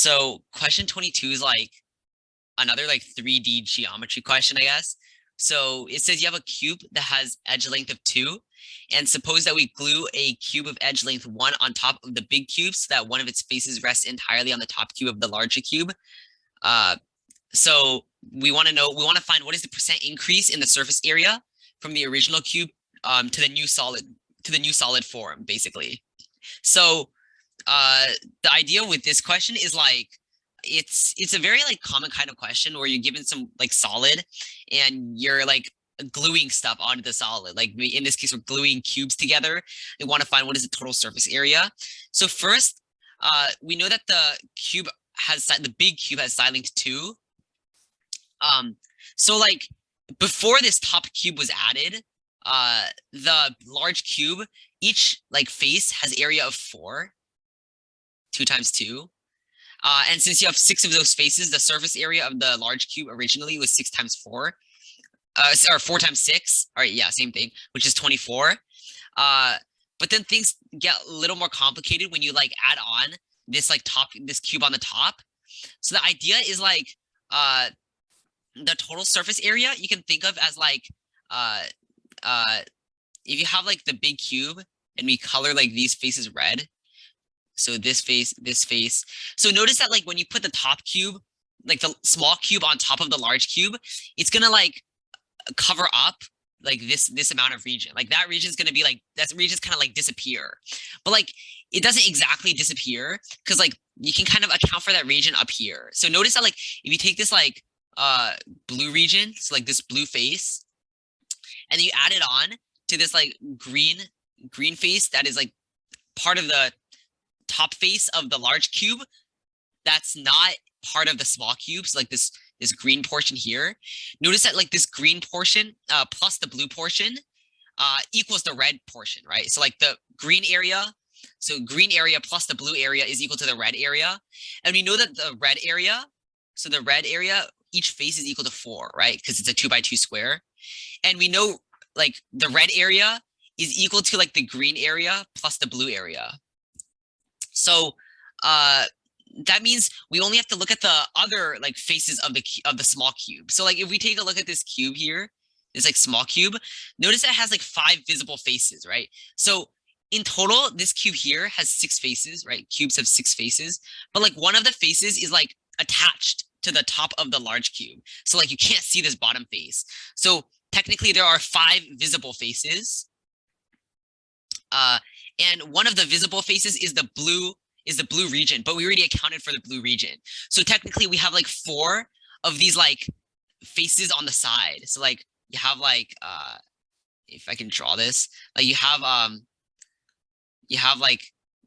So question 22 is like another like 3D geometry question, I guess. So it says you have a cube that has edge length of 2, and suppose that we glue a cube of edge length 1 on top of the big cube so that one of its faces rests entirely on the top cube of the larger cube. So we want to find what is the percent increase in the surface area from the original cube to the new solid form, basically. So the idea with this question is like it's a very like common kind of question where you're given some like solid and you're like gluing stuff onto the solid. Like in this case, we're gluing cubes together. We want to find what is the total surface area. So first, we know that the big cube has side length 2. So like before this top cube was added, the large cube, each like face has area of 4, 2 times 2. And since you have 6 of those faces, the surface area of the large cube originally was 6 times 4, or 4 times 6. All right, yeah, same thing, which is 24. But then things get a little more complicated when you like add on this cube on the top. So the idea is like the total surface area you can think of as like if you have like the big cube and we color like these faces red. So this face. So notice that like when you put the top cube, like the small cube on top of the large cube, it's gonna like cover up like this amount of region. Like that region's gonna be like, that region's kind of like disappear. But like it doesn't exactly disappear because like you can kind of account for that region up here. So notice that like if you take this like blue region, so like this blue face, and then you add it on to this like green face that is like part of the top face of the large cube that's not part of the small cube, so like this green portion here. Notice that like this green portion plus the blue portion equals the red portion, right? So like the green area, so green area plus the blue area is equal to the red area. And we know that the red area, so the red area, each face is equal to 4, right? Because it's a 2 by 2 square. And we know like the red area is equal to like the green area plus the blue area. So that means we only have to look at the other like faces of the small cube. So like if we take a look at this cube here, this like small cube, notice it has like 5 visible faces, right? So in total, this cube here has 6 faces, right? Cubes have 6 faces, but like one of the faces is like attached to the top of the large cube. So like you can't see this bottom face. So technically there are 5 visible faces. And one of the visible faces is the blue region, but we already accounted for the blue region. So technically we have like 4 of these like faces on the side. So like you have like if I can draw this, like you have like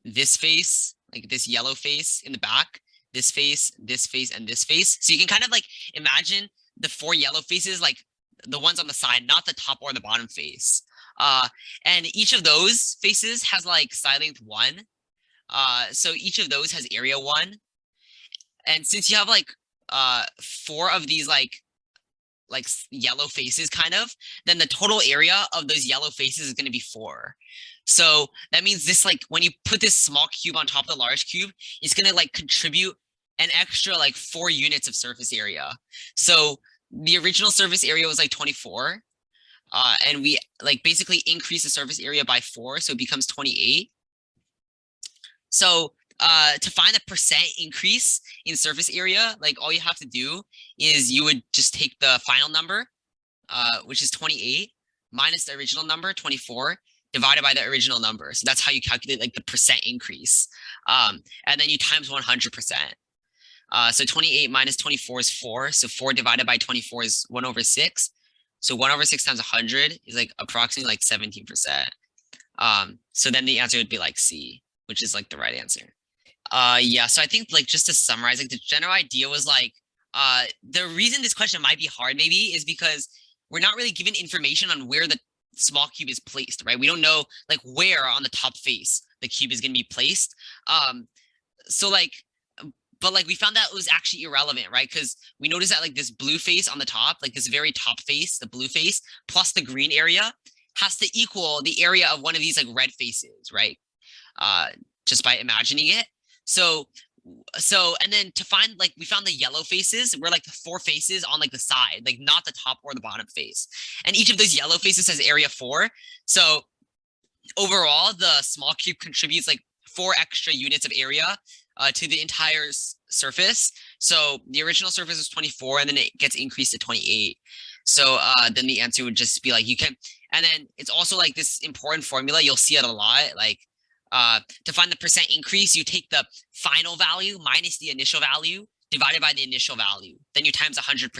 this face, like this yellow face in the back, this face, and this face. So you can kind of like imagine the 4 yellow faces, like the ones on the side, not the top or the bottom face. And each of those faces has like side length 1. So each of those has area 1. And since you have like 4 of these like yellow faces kind of, then the total area of those yellow faces is going to be 4. So that means this like when you put this small cube on top of the large cube, it's going to like contribute an extra like 4 units of surface area. So the original surface area was like 24. And we like basically increase the surface area by 4, so it becomes 28. So to find the percent increase in surface area, like all you have to do is you would just take the final number, which is 28, minus the original number, 24, divided by the original number. So that's how you calculate like the percent increase. And then you times 100%. So 28 minus 24 is 4. So 4 divided by 24 is 1/6. So 1/6 times 100 is like approximately like 17%. So then the answer would be like C, which is like the right answer. Yeah, so I think like just to summarize, like the general idea was like the reason this question might be hard maybe is because we're not really given information on where the small cube is placed, right? We don't know like where on the top face the cube is going to be placed. So like, but like we found that it was actually irrelevant, right? Because we noticed that like this blue face on the top, like this very top face, the blue face, plus the green area has to equal the area of one of these like red faces, right? Just by imagining it. So So, and then to find, like, we found the yellow faces were like the 4 faces on like the side, like not the top or the bottom face. And each of those yellow faces has area 4. So overall, the small cube contributes like 4 extra units of area to the entire surface. So the original surface was 24, and then it gets increased to 28. So then the answer would just be like, you can, and then it's also like this important formula. You'll see it a lot. Like to find the percent increase, you take the final value minus the initial value divided by the initial value. Then you times 100%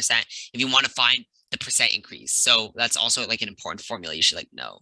if you want to find the percent increase. So that's also like an important formula you should like know.